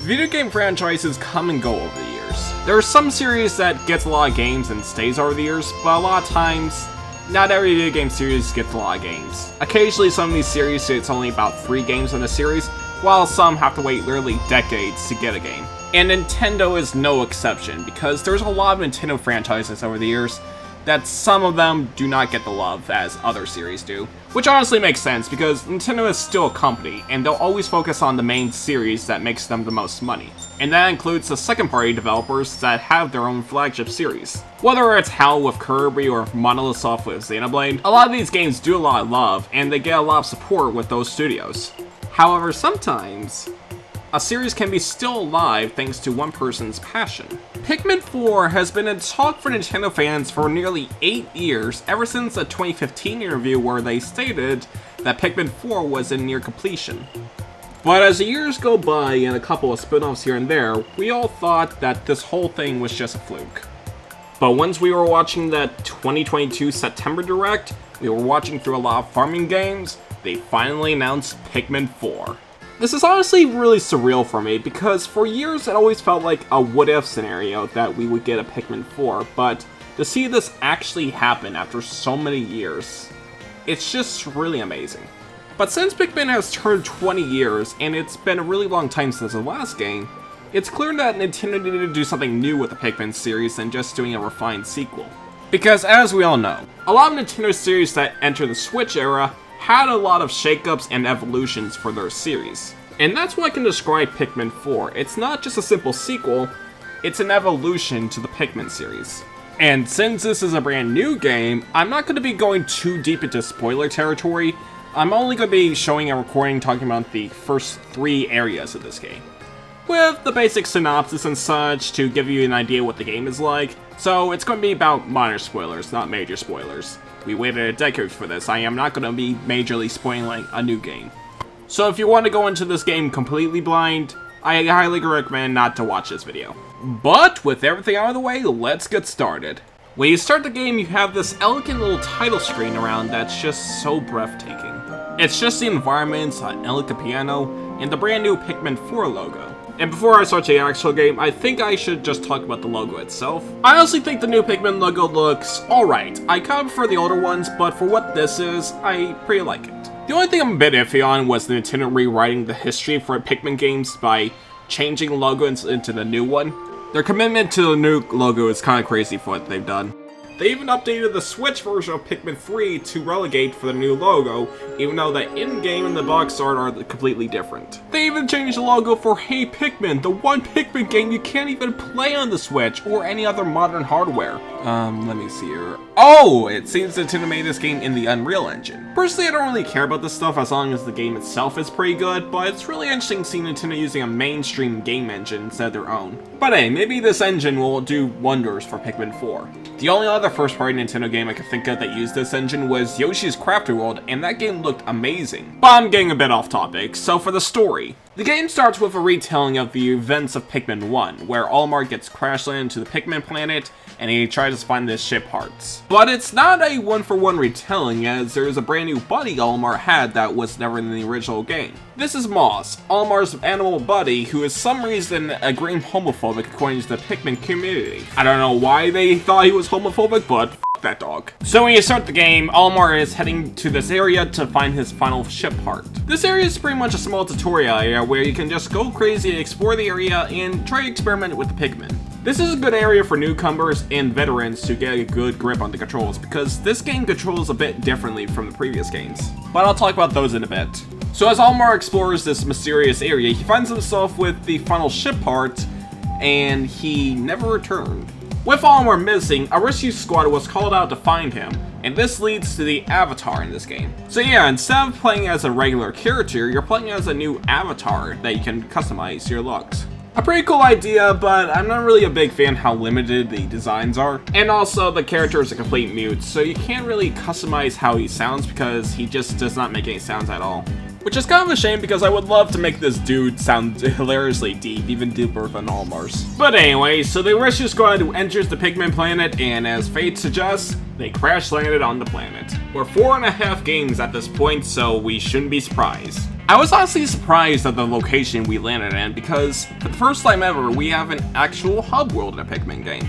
Video game franchises come and go over the years. There are some series that gets a lot of games and stays over the years, but a lot of times, not every video game series gets a lot of games. Occasionally some of these series it's only about 3 games in a series, while some have to wait literally decades to get a game. And Nintendo is no exception, because there's a lot of Nintendo franchises over the years that some of them do not get the love as other series do. Which honestly makes sense, because Nintendo is still a company, and they'll always focus on the main series that makes them the most money. And that includes the second-party developers that have their own flagship series. Whether it's HAL with Kirby or Monolith Soft with Xenoblade, a lot of these games do a lot of love, and they get a lot of support with those studios. However, sometimes, a series can be still alive thanks to one person's passion. Pikmin 4 has been in talk for Nintendo fans for nearly 8 years, ever since a 2015 interview where they stated that Pikmin 4 was in near completion. But as the years go by and a couple of spin-offs here and there, we all thought that this whole thing was just a fluke. But once we were watching that 2022 September Direct, we were watching through a lot of farming games, they finally announced Pikmin 4. This is honestly really surreal for me, because for years it always felt like a what-if scenario that we would get a Pikmin 4, but to see this actually happen after so many years, it's just really amazing. But since Pikmin has turned 20 years, and it's been a really long time since the last game, it's clear that Nintendo needed to do something new with the Pikmin series than just doing a refined sequel. Because as we all know, a lot of Nintendo series that enter the Switch era had a lot of shakeups and evolutions for their series. And that's why I can describe Pikmin 4. It's not just a simple sequel, it's an evolution to the Pikmin series. And since this is a brand new game, I'm not going to be going too deep into spoiler territory. I'm only going to be showing a recording talking about the first 3 areas of this game, with the basic synopsis and such to give you an idea what the game is like. So it's going to be about minor spoilers, not major spoilers. We waited a decade for this. I am not going to be majorly spoiling a new game. So if you want to go into this game completely blind, I highly recommend not to watch this video. But with everything out of the way, let's get started. When you start the game, you have this elegant little title screen around that's just so breathtaking. It's just the environments, an elegant piano, and the brand new Pikmin 4 logo. And before I start the actual game, I think I should just talk about the logo itself. I honestly think the new Pikmin logo looks alright. I kind of prefer the older ones, but for what this is, I pretty like it. The only thing I'm a bit iffy on was Nintendo rewriting the history for Pikmin games by changing logos into the new one. Their commitment to the new logo is kind of crazy for what they've done. They even updated the Switch version of Pikmin 3 to relegate for the new logo, even though the in-game and the box art are completely different. They even changed the logo for Hey Pikmin, the one Pikmin game you can't even play on the Switch or any other modern hardware. Let me see here. Oh, it seems Nintendo made this game in the Unreal Engine. Personally, I don't really care about this stuff as long as the game itself is pretty good, but it's really interesting seeing Nintendo using a mainstream game engine instead of their own. But hey, maybe this engine will do wonders for Pikmin 4. The only other first-party Nintendo game I could think of that used this engine was Yoshi's Crafted World, and that game looked amazing. But I'm getting a bit off topic, so for the story. The game starts with a retelling of the events of Pikmin 1, where Olimar gets crash landed to the Pikmin planet, and he tries to find the ship parts. But it's not a one-for-one retelling, as there's a brand new buddy Olimar had that was never in the original game. This is Moss, Olimar's animal buddy, who is some reason a green homophobic according to the Pikmin community. I don't know why they thought he was homophobic, but f that dog. So when you start the game, Olimar is heading to this area to find his final ship part. This area is pretty much a small tutorial area where you can just go crazy, explore the area, and try to experiment with the Pikmin. This is a good area for newcomers and veterans to get a good grip on the controls, because this game controls a bit differently from the previous games. But I'll talk about those in a bit. So as Olimar explores this mysterious area, he finds himself with the final ship part, and he never returned. With Olimar missing, a rescue squad was called out to find him, and this leads to the avatar in this game. So yeah, instead of playing as a regular character, you're playing as a new avatar that you can customize your looks. A pretty cool idea, but I'm not really a big fan how limited the designs are. And also, the character is a complete mute, so you can't really customize how he sounds because he just does not make any sounds at all. Which is kind of a shame because I would love to make this dude sound hilariously deep, even deeper than Olimar's. But anyway, so the rescue squad enters the Pikmin planet, and as fate suggests, they crash landed on the planet. We're 4.5 games at this point, so we shouldn't be surprised. I was honestly surprised at the location we landed in because for the first time ever, we have an actual hub world in a Pikmin game.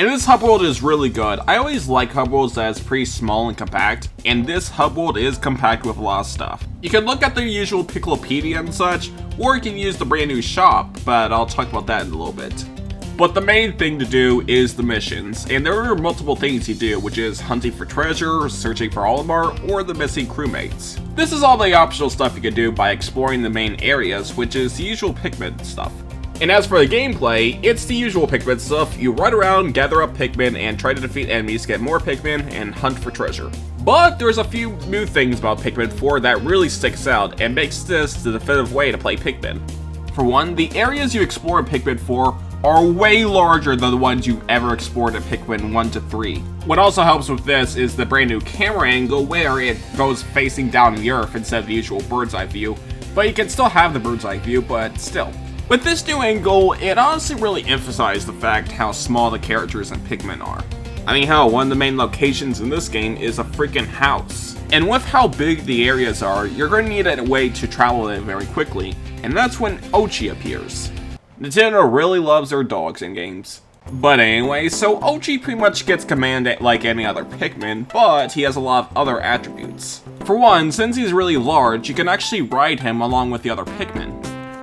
And this hub world is really good. I always like hub worlds that's pretty small and compact, and this hub world is compact with a lot of stuff. You can look at the usual Picklopedia and such, or you can use the brand new shop, but I'll talk about that in a little bit. But the main thing to do is the missions, and there are multiple things you do, which is hunting for treasure, searching for Olimar, or the missing crewmates. This is all the optional stuff you can do by exploring the main areas, which is the usual Pikmin stuff. And as for the gameplay, it's the usual Pikmin stuff. You run around, gather up Pikmin, and try to defeat enemies, get more Pikmin, and hunt for treasure. But there's a few new things about Pikmin 4 that really sticks out and makes this the definitive way to play Pikmin. For one, the areas you explore in Pikmin 4 are way larger than the ones you've ever explored in Pikmin 1 to 3. What also helps with this is the brand new camera angle where it goes facing down the earth instead of the usual bird's eye view, but you can still have the bird's eye view, but still. With this new angle, it honestly really emphasized the fact how small the characters in Pikmin are. I mean hell, one of the main locations in this game is a freaking house. And with how big the areas are, you're going to need a way to travel it very quickly, and that's when Ochi appears. Nintendo really loves their dogs in games. But anyway, so Ochi pretty much gets command like any other Pikmin, but he has a lot of other attributes. For one, since he's really large, you can actually ride him along with the other Pikmin.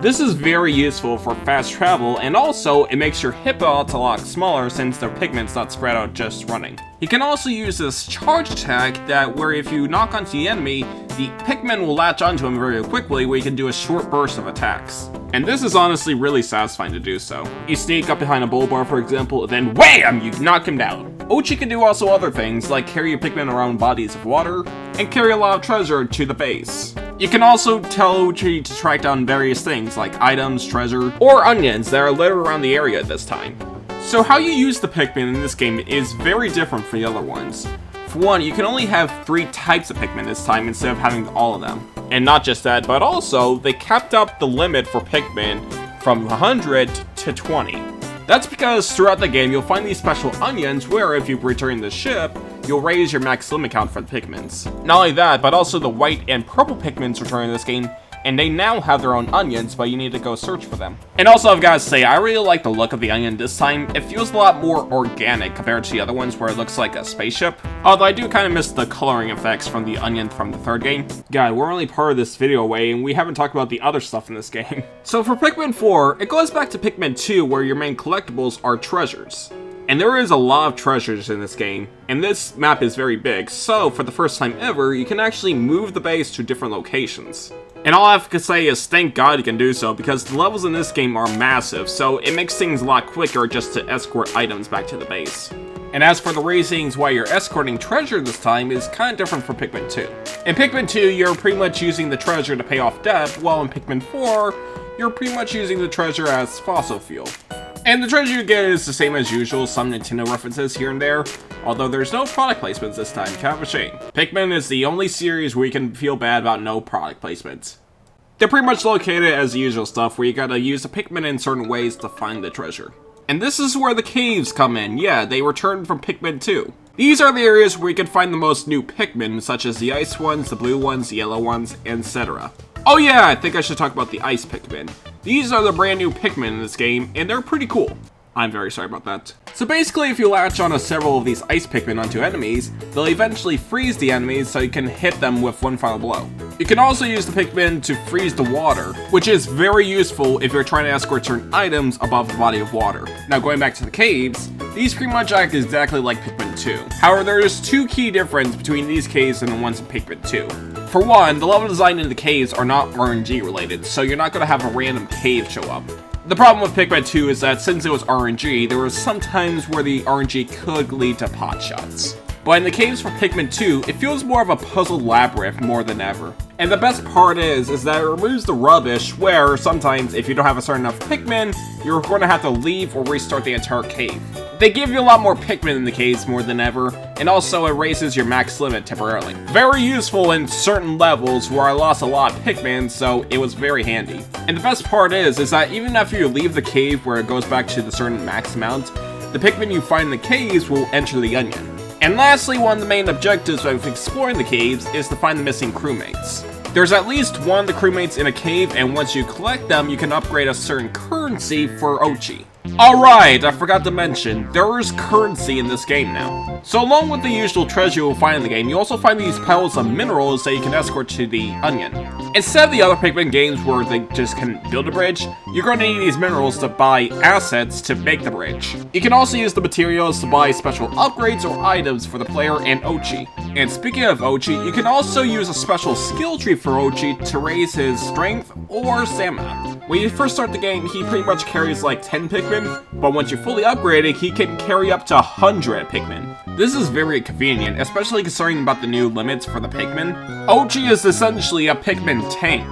This is very useful for fast travel, and also it makes your hitbox a lot smaller since the Pikmin's not spread out just running. You can also use this charge attack that where if you knock onto the enemy, the Pikmin will latch onto him very quickly where you can do a short burst of attacks. And this is honestly really satisfying to do so. You sneak up behind a bull bar for example, then wham! You knock him down. Ochi can do also other things like carry your Pikmin around bodies of water, and carry a lot of treasure to the base. You can also tell Ochi to track down various things like items, treasure, or onions that are littered around the area at this time. So how you use the Pikmin in this game is very different from the other ones. For one, you can only have 3 types of Pikmin this time instead of having all of them. And not just that, but also they capped up the limit for Pikmin from 100 to 20. That's because throughout the game you'll find these special onions where if you return the ship, you'll raise your max limit count for the Pikmins. Not only that, but also the white and purple Pikmins return in this game, and they now have their own onions, but you need to go search for them. And also I've got to say, I really like the look of the onion this time. It feels a lot more organic compared to the other ones where it looks like a spaceship. Although I do kind of miss the coloring effects from the onion from the third game. God, we're only part of this video away, and we haven't talked about the other stuff in this game. So for Pikmin 4, it goes back to Pikmin 2 where your main collectibles are treasures. And there is a lot of treasures in this game, and this map is very big, so for the first time ever, you can actually move the base to different locations. And all I have to say is thank God you can do so, because the levels in this game are massive, so it makes things a lot quicker just to escort items back to the base. And as for the reasons why you're escorting treasure this time is kind of different from Pikmin 2. In Pikmin 2, you're pretty much using the treasure to pay off debt, while in Pikmin 4, you're pretty much using the treasure as fossil fuel. And the treasure you get is the same as usual, some Nintendo references here and there, although there's no product placements this time, kind of a shame. Pikmin is the only series where you can feel bad about no product placements. They're pretty much located as the usual stuff, where you gotta use the Pikmin in certain ways to find the treasure. And this is where the caves come in, yeah, they returned from Pikmin 2. These are the areas where you can find the most new Pikmin, such as the ice ones, the blue ones, the yellow ones, etc. Oh yeah, I think I should talk about the ice Pikmin. These are the brand new Pikmin in this game, and they're pretty cool. I'm very sorry about that. So basically, if you latch onto several of these ice Pikmin onto enemies, they'll eventually freeze the enemies so you can hit them with one final blow. You can also use the Pikmin to freeze the water, which is very useful if you're trying to escort certain items above the body of water. Now going back to the caves, these pretty much act exactly like Pikmin 2. However, there's 2 key differences between these caves and the ones in Pikmin 2. For one, the level design in the caves are not RNG related, so you're not going to have a random cave show up. The problem with Pikmin 2 is that since it was RNG, there was some times where the RNG could lead to pot shots. But in the caves for Pikmin 2, it feels more of a puzzle labyrinth more than ever. And the best part is that it removes the rubbish where sometimes if you don't have a certain enough Pikmin, you're going to have to leave or restart the entire cave. They give you a lot more Pikmin in the caves more than ever, and also it raises your max limit temporarily. Very useful in certain levels where I lost a lot of Pikmin, so it was very handy. And the best part is that even after you leave the cave where it goes back to the certain max amount, the Pikmin you find in the caves will enter the onion. And lastly, one of the main objectives of exploring the caves is to find the missing crewmates. There's at least one of the crewmates in a cave, and once you collect them, you can upgrade a certain currency for Ochi. Alright, I forgot to mention, there is currency in this game now. So along with the usual treasure you'll find in the game, you also find these piles of minerals that you can escort to the onion. Instead of the other Pikmin games where they just can build a bridge, you're going to need these minerals to buy assets to make the bridge. You can also use the materials to buy special upgrades or items for the player and Ochi. And speaking of Ochi, you can also use a special skill tree for Ochi to raise his strength or stamina. When you first start the game, he pretty much carries like 10 Pikmin, but once you're fully upgraded, he can carry up to 100 Pikmin. This is very convenient, especially considering about the new limits for the Pikmin. Ochi is essentially a Pikmin tank.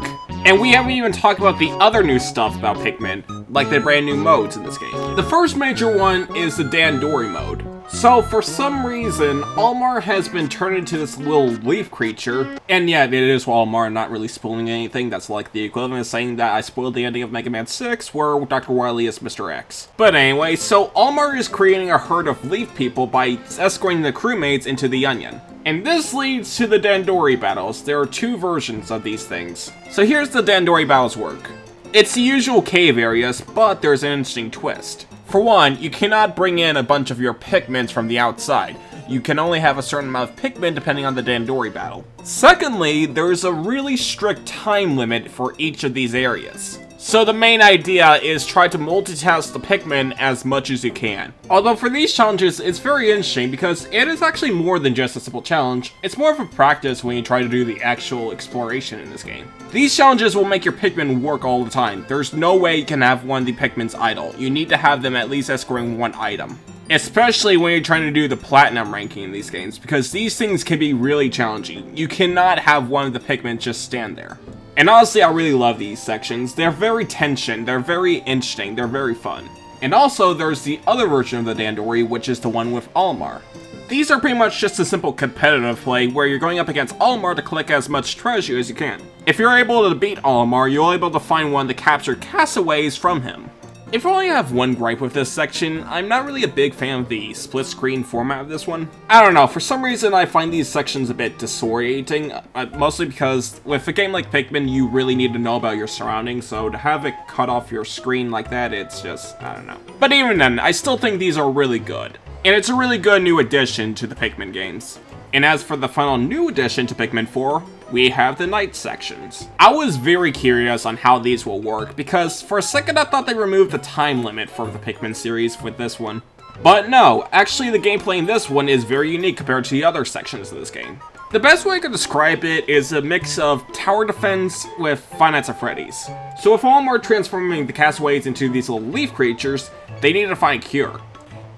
And we haven't even talked about the other new stuff about Pikmin, like the brand new modes in this game. The first major one is the Dandori mode. So for some reason, Olimar has been turned into this little leaf creature. And yeah, it is Olimar, not really spoiling anything. That's like the equivalent of saying that I spoiled the ending of Mega Man 6, where Dr. Wily is Mr. X. But anyway, so Olimar is creating a herd of leaf people by escorting the crewmates into the onion. And this leads to the Dandori battles. There are two versions of these things. So here's the Dandori battles work. It's the usual cave areas, but there's an interesting twist. For one, you cannot bring in a bunch of your Pikmins from the outside. You can only have a certain amount of Pikmin depending on the Dandori battle. Secondly, there's a really strict time limit for each of these areas. So the main idea is try to multitask the Pikmin as much as you can. Although for these challenges, it's very interesting because it is actually more than just a simple challenge. It's more of a practice when you try to do the actual exploration in this game. These challenges will make your Pikmin work all the time. There's no way you can have one of the Pikmins idle. You need to have them at least escorting one item. Especially when you're trying to do the platinum ranking in these games, because these things can be really challenging. You cannot have one of the Pikmin just stand there. And honestly, I really love these sections. They're very tension, they're very interesting, they're very fun. And also, there's the other version of the Dandori, which is the one with Olimar. These are pretty much just a simple competitive play where you're going up against Olimar to collect as much treasure as you can. If you're able to beat Olimar, you're able to find one to capture castaways from him. If I only have one gripe with this section, I'm not really a big fan of the split screen format of this one. I don't know, for some reason I find these sections a bit disorienting, mostly because with a game like Pikmin, you really need to know about your surroundings, so to have it cut off your screen like that, it's just, I don't know. But even then, I still think these are really good. And it's a really good new addition to the Pikmin games. And as for the final new addition to Pikmin 4, we have the night sections. I was very curious on how these will work, because for a second I thought they removed the time limit for the Pikmin series with this one. But no, actually the gameplay in this one is very unique compared to the other sections of this game. The best way I could describe it is a mix of tower defense with Five Nights at Freddy's. So if Olimar transforming the castaways into these little leaf creatures, they need to find a cure.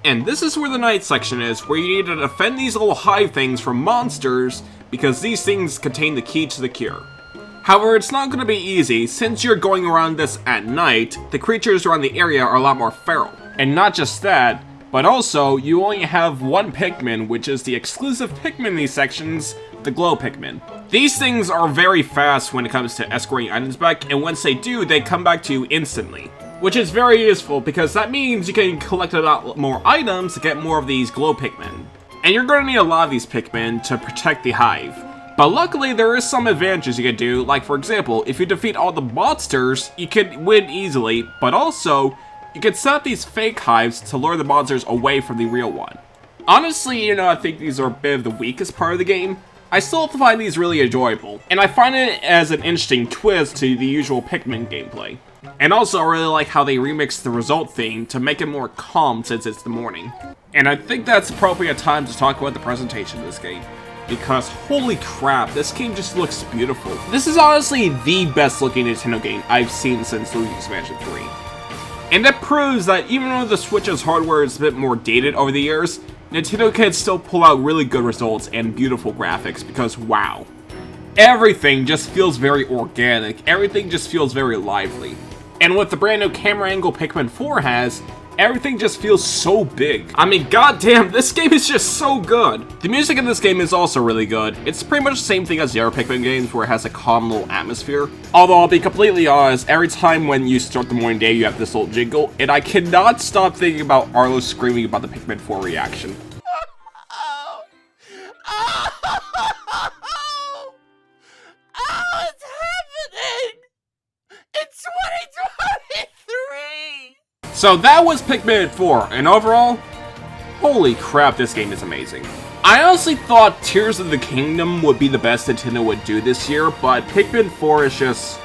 And this is where the night section is, where you need to defend these little hive things from monsters, because these things contain the key to the cure. However, it's not going to be easy, since you're going around this at night, the creatures around the area are a lot more feral. And not just that, but also, you only have one Pikmin, which is the exclusive Pikmin in these sections, the Glow Pikmin. These things are very fast when it comes to escorting items back, and once they do, they come back to you instantly. Which is very useful, because that means you can collect a lot more items to get more of these Glow Pikmin. And you're going to need a lot of these Pikmin to protect the hive. But luckily, there is some advantages you can do, like for example, if you defeat all the monsters, you can win easily, but also, you can set up these fake hives to lure the monsters away from the real one. Honestly, I think these are a bit of the weakest part of the game. I still find these really enjoyable, and I find it as an interesting twist to the usual Pikmin gameplay. And also, I really like how they remixed the result theme to make it more calm since it's the morning. And I think that's appropriate time to talk about the presentation of this game. Because holy crap, this game just looks beautiful. This is honestly the best looking Nintendo game I've seen since Luigi's Mansion 3. And that proves that even though the Switch's hardware is a bit more dated over the years, Nintendo can still pull out really good results and beautiful graphics because wow. Everything just feels very organic, everything just feels very lively. And with the brand new camera angle Pikmin 4 has, everything just feels so big. I mean, goddamn, this game is just so good. The music in this game is also really good. It's pretty much the same thing as the other Pikmin games where it has a calm little atmosphere. Although, I'll be completely honest, every time when you start the morning day, you have this little jingle, and I cannot stop thinking about Arlo screaming about the Pikmin 4 reaction. Oh, it's 2023! So that was Pikmin 4, and overall, holy crap, this game is amazing. I honestly thought Tears of the Kingdom would be the best Nintendo would do this year, but Pikmin 4 is just...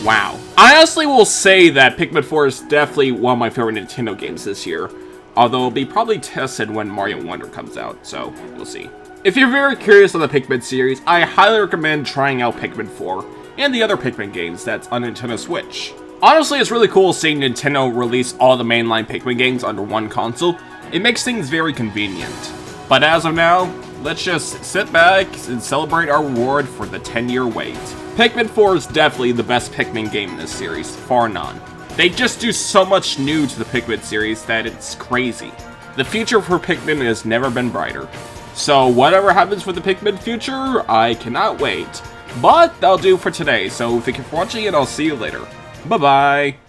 wow. I honestly will say that Pikmin 4 is definitely one of my favorite Nintendo games this year, although it'll be probably tested when Mario Wonder comes out, so we'll see. If you're very curious on the Pikmin series, I highly recommend trying out Pikmin 4 and the other Pikmin games that's on Nintendo Switch. Honestly, it's really cool seeing Nintendo release all the mainline Pikmin games under one console. It makes things very convenient. But as of now, let's just sit back and celebrate our reward for the 10-year wait. Pikmin 4 is definitely the best Pikmin game in this series, far none. They just do so much new to the Pikmin series that it's crazy. The future for Pikmin has never been brighter. So whatever happens with the Pikmin future, I cannot wait. But that'll do for today, so thank you for watching and I'll see you later. Bye bye!